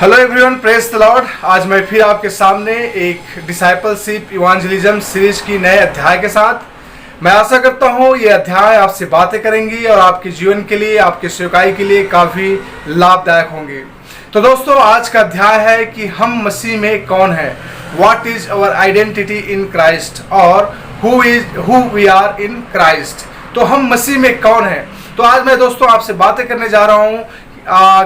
Hello everyone, praise the Lord. आज मैं फिर आपके सामने एक डिसाइपलशिप इवांजलिज्म सीरीज की नए अध्याय के साथ। मैं आशा करता हूँ ये अध्याय आपसे बातें करेंगी और आपके जीवन के लिए, आपके सेवकाई के लिए काफ़ी लाभदायक होंगे। तो दोस्तों, आज का अध्याय है कि हम मसीह में कौन है, what is our identity in Christ और who we are in Christ. तो हम मसीह में कौन है। तो आज मैं दोस्तों आपसे बातें करने जा रहा हूँ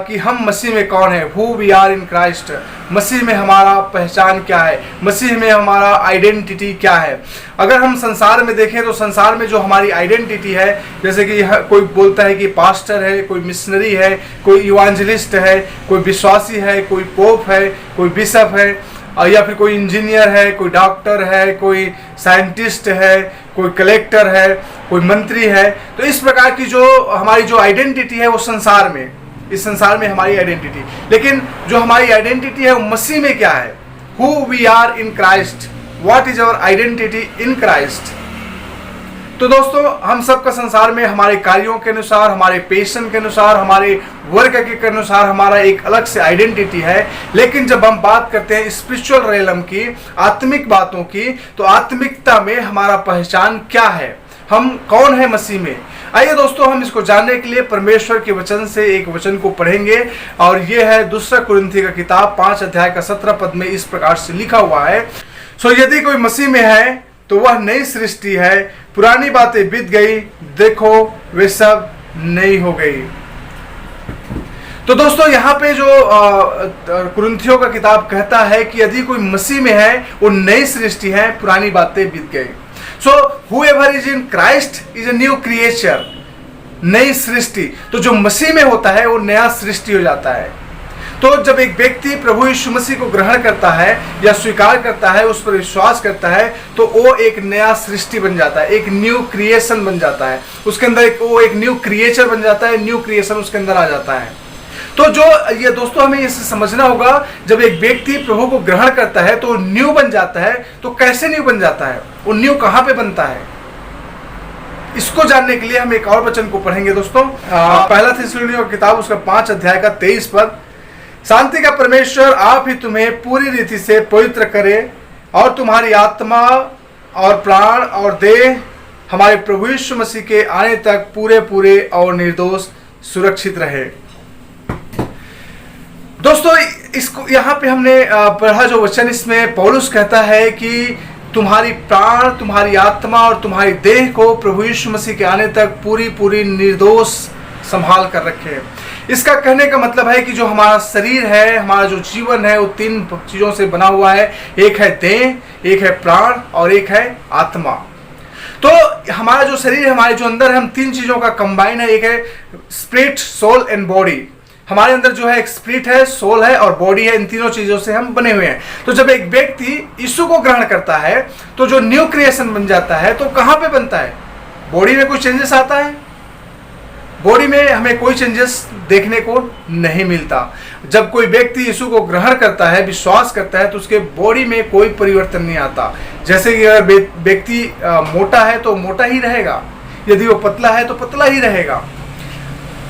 कि हम मसीह में कौन है, who we are in Christ. मसीह में हमारा पहचान क्या है, मसीह में हमारा आइडेंटिटी क्या है। अगर हम संसार में देखें तो संसार में जो हमारी आइडेंटिटी है, जैसे कि कोई बोलता है कि पास्टर है, कोई मिशनरी है, कोई इवांजलिस्ट है, कोई विश्वासी है, कोई पोप है, कोई बिशप है, या फिर कोई इंजीनियर है, कोई डॉक्टर है, कोई साइंटिस्ट है, कोई कलेक्टर है, कोई मंत्री है। तो इस प्रकार की जो हमारी जो आइडेंटिटी है वो संसार में, इस संसार में हमारी आइडेंटिटी, लेकिन जो हमारी आइडेंटिटी है वो मसीह में क्या है, who we are in Christ, what is our identity in Christ. तो दोस्तों, हम सबका संसार में हमारे कार्यों के अनुसार, हमारे पैशन के अनुसार, हमारे वर्क के अनुसार हमारा एक अलग से आइडेंटिटी है। लेकिन जब हम बात करते हैं स्पिरिचुअल रेलम की, आत्मिक बातों की, तो आत्मिकता में हमारा पहचान क्या है, हम कौन है मसीह में। आइए दोस्तों, हम इसको जानने के लिए परमेश्वर के वचन से एक वचन को पढ़ेंगे, और ये है दूसरा कुरिन्थी का किताब 5 अध्याय का 17 पद में इस प्रकार से लिखा हुआ है। सो यदि कोई मसीह में है तो वह नई सृष्टि है, पुरानी बातें बीत गई, देखो वे सब नई हो गई। तो दोस्तों, यहाँ पे जो कुरिन्थियों का किताब कहता है कि यदि कोई मसीह में है वो नई सृष्टि है, पुरानी बातें बीत गई। So whoever is in Christ is a new creature, नई सृष्टि। तो जो मसीह में होता है वो नया सृष्टि हो जाता है। तो जब एक व्यक्ति प्रभु यीशु मसीह को ग्रहण करता है या स्वीकार करता है, उस पर विश्वास करता है, तो वो एक नया सृष्टि बन जाता है, एक न्यू क्रिएशन बन जाता है। उसके अंदर वो एक न्यू क्रिएचर बन जाता है, न्यू क्रिएशन उसके अंदर आ जाता है। तो जो ये दोस्तों हमें इसे समझना होगा, जब एक व्यक्ति प्रभु को ग्रहण करता है तो न्यू बन जाता है। तो कैसे न्यू बन जाता है, वो न्यू कहाँ पे बनता है, इसको जानने के लिए हम एक और वचन को पढ़ेंगे दोस्तों। पहला थिस्सलुनीकियों की किताब उसका 5 अध्याय का 23 पद। शांति का परमेश्वर आप ही तुम्हें पूरी रीति से पवित्र करे और तुम्हारी आत्मा और प्राण और देह हमारे प्रभु यीशु मसीह के आने तक पूरे पूरे और निर्दोष सुरक्षित रहे। दोस्तों, इसको यहाँ पे हमने पढ़ा जो वचन, इसमें पौलुस कहता है कि तुम्हारी प्राण, तुम्हारी आत्मा और तुम्हारी देह को प्रभु यीशु मसीह के आने तक पूरी पूरी निर्दोष संभाल कर रखे। इसका कहने का मतलब है कि जो हमारा शरीर है, हमारा जो जीवन है, वो 3 चीजों से बना हुआ है। एक है देह, एक है प्राण और एक है आत्मा। तो हमारा जो शरीर है, हमारे जो अंदर है, हम 3 चीजों का कंबाइन है। एक है स्पिरिट, सोल एंड बॉडी। हमारे अंदर जो है एक स्पिरिट है, सोल है और बॉडी है, इन तीनों चीजों से हम बने हुए हैं। तो जब एक व्यक्ति यीशु को ग्रहण करता है तो जो न्यू क्रिएशन बन जाता है, तो कहाँ पे बनता है, बॉडी में कोई चेंजेस आता है? बॉडी में हमें कोई चेंजेस देखने को नहीं मिलता। जब कोई व्यक्ति यीशु को ग्रहण करता है, विश्वास करता है, तो उसके बॉडी में कोई परिवर्तन नहीं आता। जैसे कि अगर व्यक्ति मोटा है तो मोटा ही रहेगा, यदि वो पतला है तो पतला ही रहेगा।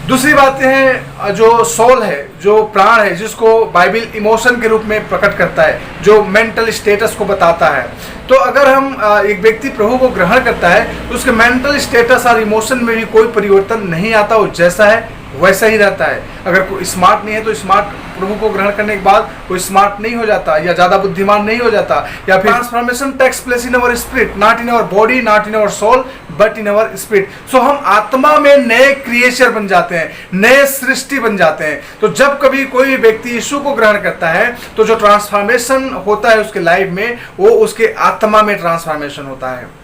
दूसरी बात है, जो सोल है, जो प्राण है, जिसको बाइबल इमोशन के रूप में प्रकट करता है, जो मेंटल स्टेटस को बताता है। तो अगर हम एक व्यक्ति प्रभु को ग्रहण करता है तो उसके मेंटल स्टेटस और इमोशन में भी कोई परिवर्तन नहीं आता, वो जैसा है वैसा ही रहता है। अगर कोई स्मार्ट नहीं है तो स्मार्ट प्रभु को ग्रहण करने के बाद कोई स्मार्ट नहीं हो जाता, या ज़्यादा बुद्धिमान नहीं हो जाता। या फिर transformation takes place in our spirit, not in our body, not in our soul, but in our spirit. So हम आत्मा में नए क्रिएचर बन जाते हैं, नए सृष्टि बन जाते हैं। तो जब कभी कोई व्यक्ति यीशु को ग्रहण करता है तो जो ट्रांसफॉर्मेशन होता है उसके लाइफ में, वो उसके आत्मा में ट्रांसफॉर्मेशन होता है।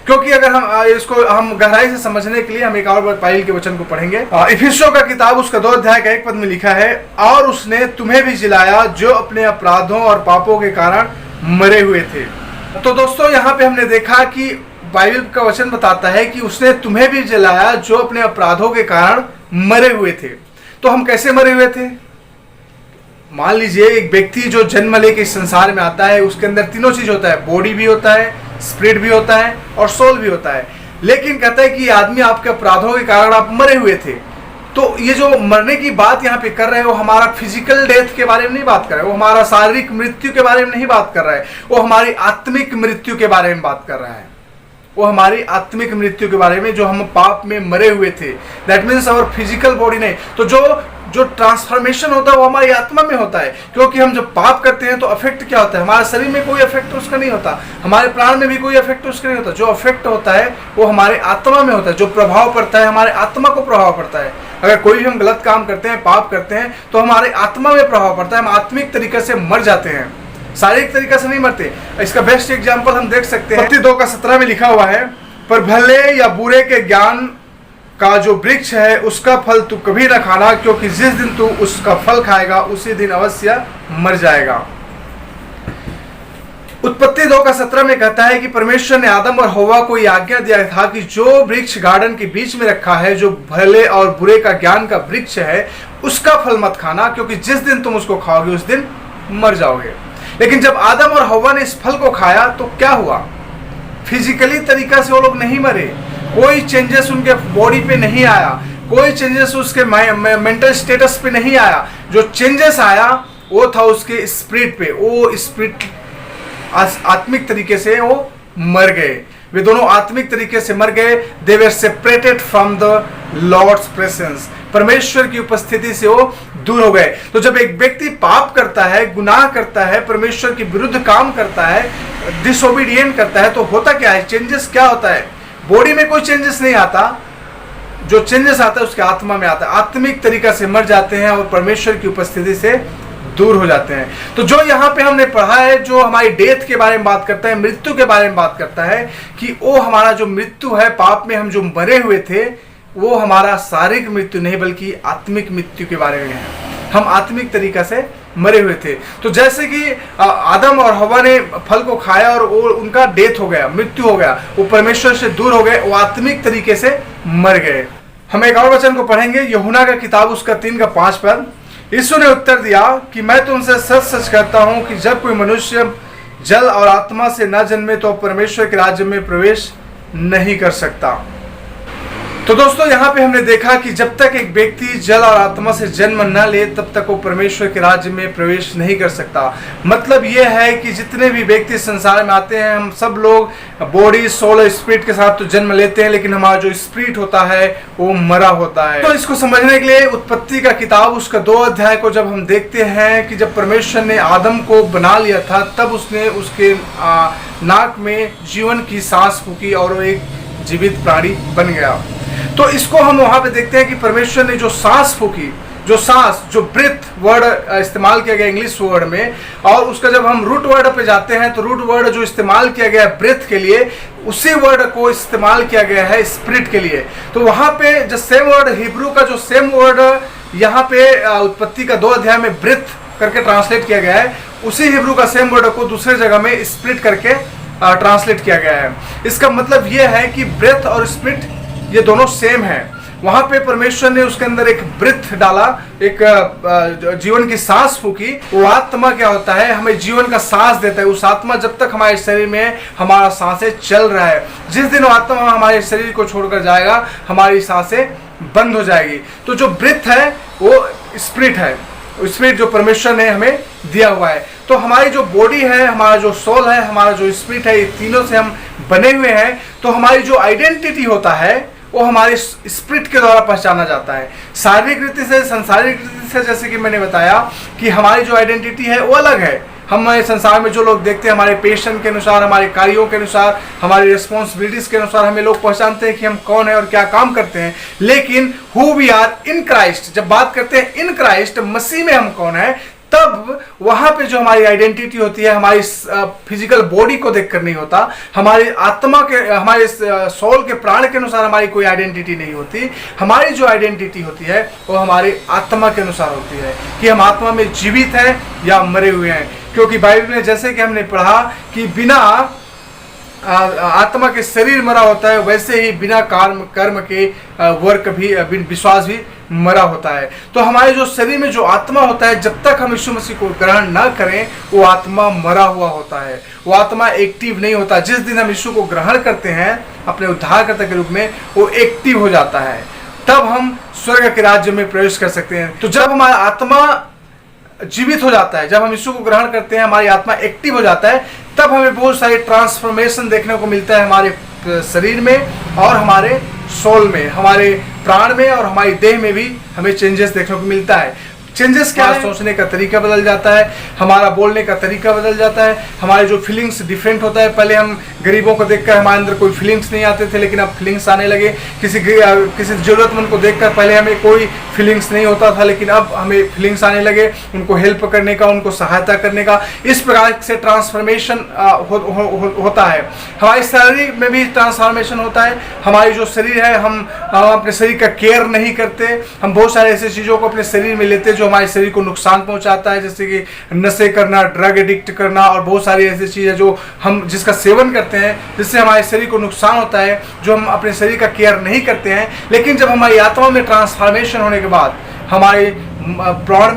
क्योंकि अगर हम इसको हम गहराई से समझने के लिए हम एक और बाइबल के वचन को पढ़ेंगे। इफिसियों का किताब उसका 2 अध्याय का 1 पद में लिखा है, और उसने तुम्हें भी जिलाया जो अपने अपराधों और पापों के कारण मरे हुए थे। तो दोस्तों, यहाँ पे हमने देखा कि बाइबल का वचन बताता है कि उसने तुम्हें भी जिलाया जो अपने अपराधों के कारण मरे हुए थे। तो हम कैसे मरे हुए थे? मान लीजिए एक व्यक्ति जो जन्म लेके इस संसार में आता है, उसके अंदर तीनों चीज होता है, बॉडी भी होता है, स्पिरिट भी होता है और सोल भी होता है। लेकिन कहता है कि आदमी आपके अपराधों के कारण आप मरे हुए थे। तो तो ये जो मरने की बात यहाँ पे कर रहे हैं वो हमारा फिजिकल डेथ के बारे में नहीं बात कर रहा है, वो हमारा शारीरिक मृत्यु के बारे में नहीं बात कर रहा है, वो हमारी आत्मिक मृत्यु के बारे में बात कर रहा है। वो हमारी आत्मिक मृत्यु के बारे में, जो हम पाप में मरे हुए थे। That means our physical body नहीं। तो जो ट्रांसफॉर्मेशन होता है वो हमारी आत्मा में होता है, क्योंकि हम जब पाप करते हैं तो अफेक्ट क्या होता है, हमारे शरीर में कोई अफेक्ट उसका नहीं होता, हमारे प्राण में भी कोई अफेक्ट उसका नहीं होता। जो अफेक्ट होता है वो हमारे आत्मा में होता है, जो प्रभाव पड़ता है हमारे आत्मा को प्रभाव पड़ता है। अगर कोई भी हम गलत काम करते हैं, पाप करते हैं, तो हमारे आत्मा में प्रभाव पड़ता है, हम आत्मिक तरीके से मर जाते हैं, शारीरिक तरीके से नहीं मरते। इसका बेस्ट एग्जाम्पल हम देख सकते हैं, 2:17 में लिखा हुआ है, पर भले या बुरे के ज्ञान का जो वृक्ष है उसका फल तू कभी न खाना, क्योंकि जिस दिन तू उसका फल खाएगा उसी दिन अवश्य मर जाएगा। उत्पत्ति 2:17 में कहता है कि परमेश्वर ने आदम और हव्वा को यह आज्ञा दिया था कि जो वृक्ष गार्डन के बीच में रखा है, जो भले और बुरे का ज्ञान का वृक्ष है, उसका फल मत खाना, क्योंकि जिस दिन तुम उसको खाओगे उस दिन मर जाओगे। लेकिन जब आदम और हव्वा ने इस फल को खाया तो क्या हुआ? फिजिकली तरीका से वो लोग नहीं मरे, कोई चेंजेस उनके बॉडी पे नहीं आया, कोई चेंजेस उसके मेंटल स्टेटस पे नहीं आया। जो चेंजेस आया वो था उसके स्पिरिट पे। वो स्पिरिट आत्मिक तरीके से वो मर गए, वे दोनों आत्मिक तरीके से मर गए। They were separated from the Lord's presence, परमेश्वर की उपस्थिति से वो दूर हो गए। तो जब एक व्यक्ति पाप करता है, गुनाह करता है, परमेश्वर के विरुद्ध काम करता है, डिसोबीडिएंट करता है, तो होता क्या है? चेंजेस क्या होता है? बॉडी में कोई चेंजेस नहीं आता, जो चेंजेस आता है उसके आत्मा में आता है। आत्मिक तरीका से मर जाते हैं और परमेश्वर की उपस्थिति से दूर हो जाते हैं। तो जो यहाँ पे हमने पढ़ा है, जो हमारी डेथ के बारे में बात करता है, मृत्यु के बारे में बात करता है, कि वो हमारा जो मृत्यु है, पाप में हम जो मरे हुए थे, वो हमारा शारीरिक मृत्यु नहीं बल्कि आत्मिक मृत्यु के बारे में है। हम आत्मिक तरीका से मरे हुए थे। तो जैसे कि आदम और हव्वा ने फल को खाया और वो उनका डेथ हो गया, मृत्यु हो गया, वो परमेश्वर से दूर हो गए, वो आत्मिक तरीके से मर गए। हम एक और वचन को पढ़ेंगे, यूहन्ना का किताब उसका 3:5 पर। यीशु ने उत्तर दिया कि मैं तुमसे सच सच कहता हूं कि जब कोई मनुष्य जल और आत्मा से न जन्मे तो परमेश्वर के राज्य में प्रवेश नहीं कर सकता। तो दोस्तों, यहाँ पे हमने देखा कि जब तक एक व्यक्ति जल और आत्मा से जन्म न ले तब तक वो परमेश्वर के राज्य में प्रवेश नहीं कर सकता। मतलब ये है कि जितने भी व्यक्ति संसार में आते हैं, हम सब लोग बॉडी, सोल और स्पिरिट के साथ तो जन्म लेते हैं, लेकिन हमारा जो स्पिरिट होता है वो मरा होता है। तो इसको समझने के लिए उत्पत्ति का किताब उसका 2 अध्याय को जब हम देखते हैं कि जब परमेश्वर ने आदम को बना लिया था, तब उसने उसके नाक में जीवन की सांस फूकी और वो एक जीवित प्राणी बन गया। तो इसको हम वहां पे देखते हैं कि परमेश्वर ने जो सांस फूकी, जो ब्रेथ वर्ड इस्तेमाल किया गया इंग्लिश वर्ड में, और उसका जब हम रूट वर्ड पे जाते हैं तो रूट वर्ड जो इस्तेमाल किया गया है ब्रेथ के लिए, उसी वर्ड को इस्तेमाल किया गया है स्पिरिट के लिए। तो वहां पे जो सेम वर्ड, हिब्रू का जो सेम वर्ड यहाँ पे उत्पत्ति का 2 अध्याय में ब्रेथ करके ट्रांसलेट किया गया है, उसी हिब्रू का सेम वर्ड को दूसरे जगह में स्पिरिट करके ट्रांसलेट किया गया है। इसका मतलब यह है कि ब्रेथ और स्पिरिट ये दोनों सेम है। वहां पे परमेश्वर ने उसके अंदर एक ब्रेथ डाला, एक जीवन की सांस फूकी। वो आत्मा क्या होता है? हमें जीवन का सांस देता है। उस आत्मा जब तक हमारे शरीर में है, हमारा सांसें चल रहा है। जिस दिन वो आत्मा हमारे शरीर को छोड़कर जाएगा, हमारी सांसें बंद हो जाएगी। तो जो ब्रेथ है वो स्पिरिट है, स्पिरिट जो परमेश्वर ने हमें दिया हुआ है। तो हमारी जो बॉडी है, हमारा जो सोल है, हमारा जो स्पिरिट है, ये तीनों से हम बने हुए हैं। तो हमारी जो आइडेंटिटी होता है वो हमारे स्पिरिट के द्वारा पहचाना जाता है। शारीरिक रीति से, सांसारिक रीति से, जैसे कि मैंने बताया कि हमारी जो आइडेंटिटी है वो अलग है। हमारे संसार में जो लोग देखते हैं, हमारे पैशन के अनुसार, हमारे कार्यों के अनुसार, हमारी रिस्पॉन्सिबिलिटीज के अनुसार हमें लोग पहचानते हैं कि हम कौन है और क्या काम करते हैं। लेकिन who we are in Christ, जब बात करते हैं इन क्राइस्ट, मसीह में हम कौन है, तब वहां पे जो हमारी आइडेंटिटी होती है, हमारी फिजिकल बॉडी को देखकर नहीं होता, हमारी आत्मा के, हमारे सोल के, प्राण के अनुसार हमारी कोई आइडेंटिटी नहीं होती। हमारी जो आइडेंटिटी होती है वो हमारी आत्मा के अनुसार होती है कि हम आत्मा में जीवित हैं या मरे हुए हैं। क्योंकि बाइबल में जैसे कि हमने पढ़ा कि बिना आत्मा के शरीर मरा होता है, वैसे ही बिना कर्म के वर्क भी, विश्वास भी मरा होता है। तो हमारे जो शरीर में जो आत्मा होता है, जब तक हम यीशु मसीह को ग्रहण न करें, वो आत्मा मरा हुआ होता है, वो आत्मा एक्टिव नहीं होता। जिस दिन हम यीशु को ग्रहण करते हैं अपने उद्धारकर्ता के रूप में, वो एक्टिव हो जाता है, तब हम स्वर्ग के राज्य में प्रवेश कर सकते हैं। तो जब हमारा आत्मा जीवित हो जाता है, जब हम यीशु को ग्रहण करते हैं, हमारी आत्मा एक्टिव हो जाता है, तब हमें बहुत सारी ट्रांसफॉर्मेशन देखने को मिलता है हमारे शरीर में और हमारे सोल में, हमारे प्राण में और हमारी देह में भी हमें चेंजेस देखने को मिलता है। चेंजेस क्या है? सोचने का तरीका बदल जाता है, हमारा बोलने का तरीका बदल जाता है, हमारे जो फीलिंग्स डिफरेंट होता है। पहले हम गरीबों को देखकर हमारे अंदर कोई फीलिंग्स नहीं आते थे, लेकिन अब फीलिंग्स आने लगे। किसी जरूरतमंद को देखकर पहले हमें कोई फीलिंग्स नहीं होता था, लेकिन अब हमें फीलिंग्स आने लगे, उनको हेल्प करने का, उनको सहायता करने का। इस प्रकार से ट्रांसफॉर्मेशन होता है। हमारे शरीर में भी ट्रांसफॉर्मेशन होता है। हमारी जो शरीर है, हम अपने शरीर का केयर नहीं करते। हम बहुत सारे ऐसे चीज़ों को अपने शरीर में लेते जो हमारे शरीर को नुकसान पहुंचाता है, जैसे कि नशे करना, ड्रग एडिक्ट करना और बहुत सारी ऐसी चीज़ें जो हम जिसका सेवन करते हैं, जिससे हमारे शरीर को नुकसान होता है, जो हम अपने शरीर का केयर नहीं करते हैं। लेकिन जब हमारी आत्मा में ट्रांसफॉर्मेशन होने के बाद हमारे प्राण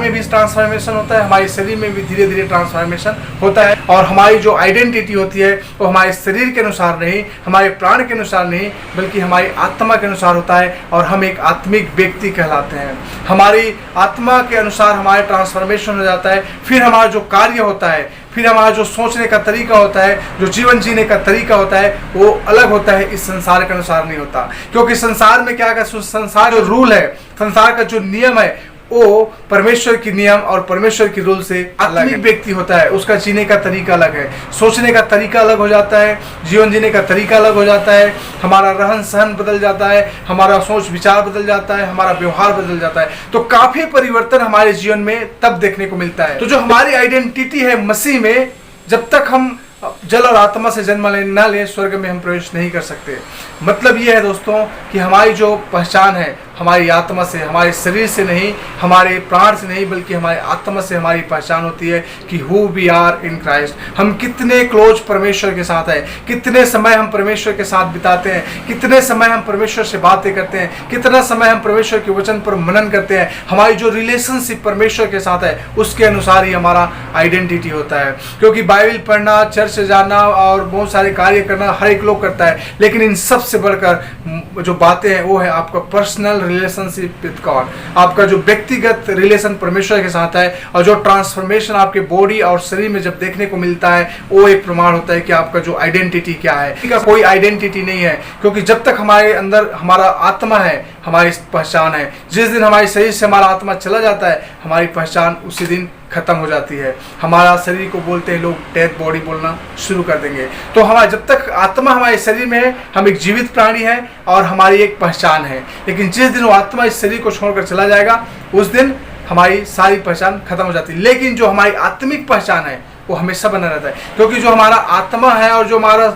में भी ट्रांसफॉर्मेशन होता है, हमारे शरीर में भी धीरे धीरे ट्रांसफॉर्मेशन होता है। और हमारी जो आइडेंटिटी होती है वो हमारे शरीर के अनुसार नहीं, हमारे प्राण के अनुसार नहीं, बल्कि हमारी आत्मा के अनुसार होता है और हम एक आत्मिक व्यक्ति कहलाते हैं। हमारी आत्मा के अनुसार हमारे ट्रांसफॉर्मेशन हो जाता है। फिर हमारा जो कार्य होता है, फिर हमारा जो सोचने का तरीका होता है, जो जीवन जीने का तरीका होता है, वो अलग होता है, इस संसार के अनुसार नहीं होता। क्योंकि संसार में क्या, संसार जो रूल है, संसार का जो नियम है, वो परमेश्वर की नियम और परमेश्वर की रूल से आत्मिक व्यक्ति होता है। उसका जीने का तरीका अलग है, सोचने का तरीका अलग हो जाता है, जीवन जीने का तरीका अलग हो जाता है, हमारा रहन सहन बदल जाता है, हमारा सोच विचार बदल जाता है, हमारा व्यवहार बदल जाता है। तो काफी परिवर्तन हमारे जीवन में तब देखने को मिलता है। तो जो हमारी आइडेंटिटी है मसीह में, जब तक हम जल और आत्मा से जन्म न लें, स्वर्ग में हम प्रवेश नहीं कर सकते। मतलब ये है दोस्तों कि हमारी जो पहचान है हमारी आत्मा से, हमारे शरीर से नहीं, हमारे प्राण से नहीं, बल्कि हमारी आत्मा से हमारी पहचान होती है कि who we are in Christ. हम कितने क्लोज परमेश्वर के साथ हैं, कितने समय हम परमेश्वर के साथ बिताते हैं, कितने समय हम परमेश्वर से बातें करते हैं, कितना समय हम परमेश्वर के वचन पर मनन करते हैं। हमारी जो रिलेशनशिप परमेश्वर के साथ है, उसके अनुसार ही हमारा आइडेंटिटी होता है। क्योंकि बाइबल पढ़ना, चर्च जाना और बहुत सारे कार्य करना हर एक लोग करता है, लेकिन इन सबसे बढ़कर जो बातें हैं वो है आपका पर्सनल रिलेशनशिप विद गॉड, आपका जो व्यक्तिगत रिलेशन परमेश्वर के साथ है। और जो ट्रांसफॉर्मेशन आपके बॉडी और शरीर में जब देखने को मिलता है, वो एक प्रमाण होता है कि आपका जो आइडेंटिटी क्या है। कोई आइडेंटिटी नहीं है, क्योंकि जब तक हमारे अंदर हमारा आत्मा है, हमारी पहचान है। जिस दिन हमारे शरीर से हमारा आत्मा चला जाता है, हमारी पहचान उसी दिन खत्म हो जाती है। हमारा शरीर को बोलते हैं लोग, डेथ बॉडी बोलना शुरू कर देंगे। तो हमारा जब तक आत्मा हमारे शरीर में है, हम एक जीवित प्राणी है और हमारी एक पहचान है। लेकिन जिस दिन वो आत्मा इस शरीर को छोड़कर चला जाएगा, उस दिन हमारी सारी पहचान खत्म हो जाती है। लेकिन जो हमारी आत्मिक पहचान है वो हमेशा बना रहता है, क्योंकि जो हमारा आत्मा है और जो हमारा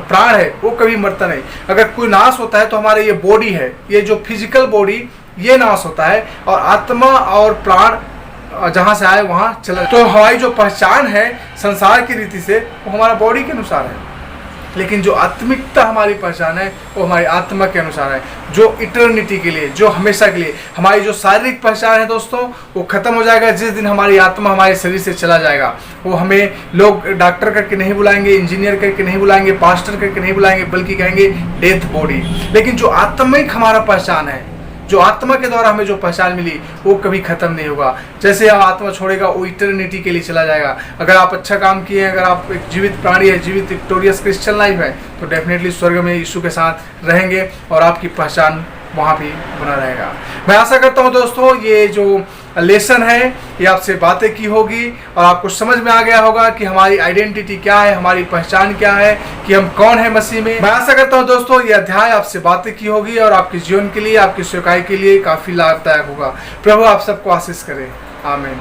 प्राण है वो कभी मरता नहीं। अगर कोई नाश होता है तो हमारे ये बॉडी है, ये जो फिजिकल बॉडी, ये नाश होता है, और आत्मा और प्राण जहाँ से आए वहाँ चला। तो हमारी जो पहचान है संसार की रीति से वो हमारा बॉडी के अनुसार है, लेकिन जो आत्मिकता हमारी पहचान है वो हमारी आत्मा के अनुसार है, जो इटर्निटी के लिए, जो हमेशा के लिए। हमारी जो शारीरिक पहचान है दोस्तों, वो खत्म हो जाएगा जिस दिन हमारी आत्मा हमारे शरीर से चला जाएगा। वो हमें लोग डॉक्टर करके नहीं बुलाएंगे, इंजीनियर करके नहीं बुलाएंगे, पास्टर करके नहीं बुलाएंगे, बल्कि कहेंगे डेथ बॉडी। लेकिन जो आत्मिक हमारा पहचान है, जो आत्मा के द्वारा हमें जो पहचान मिली, वो कभी खत्म नहीं होगा। जैसे आप आत्मा छोड़ेगा, वो इटर्निटी के लिए चला जाएगा। अगर आप अच्छा काम किए, अगर आप एक जीवित प्राणी है, जीवित विक्टोरियस क्रिश्चियन लाइफ है, तो डेफिनेटली स्वर्ग में यीशु के साथ रहेंगे और आपकी पहचान वहाँ भी बना रहेगा। मैं आशा करता हूँ दोस्तों ये जो लेसन है ये आपसे बातें की होगी और आपको समझ में आ गया होगा कि हमारी आइडेंटिटी क्या है, हमारी पहचान क्या है, कि हम कौन है मसीह में। मैं आशा करता हूँ दोस्तों ये अध्याय आपसे बातें की होगी और आपके जीवन के लिए, आपकी सेवकाई के लिए काफी लाभदायक होगा। प्रभु आप सबको आशीष करे। आमीन।